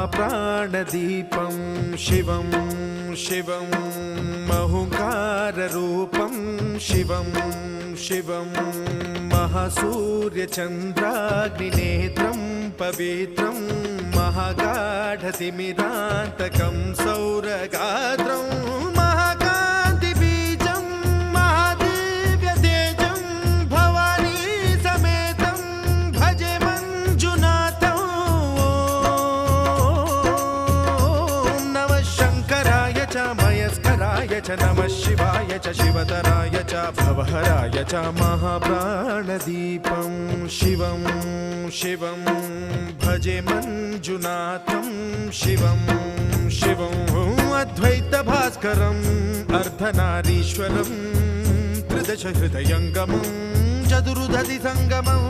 महाप्राणदीपं शिवं शिवं महुकाररूपं शिवं शिवं महासूर्यचन्द्राग्निनेत्रं पवित्रं महागाढतिमिरान्तकं सौरगात्रं महाकान्तिबीजं महादिव्यतेजं भवानी समेतं भजे मञ्जुनाथं। ॐ नमः शङ्कराय च मयस्कराय च नमः शिवाय च शिवतराय च भवहराय च महाप्राणदीपं शिवं शिवं भजे मञ्जुनाथं शिवं शिवं अद्वैतभास्करम् अर्धनारीश्वरं त्रिदशहृदयङ्गमं चतुर्दधिसङ्गमं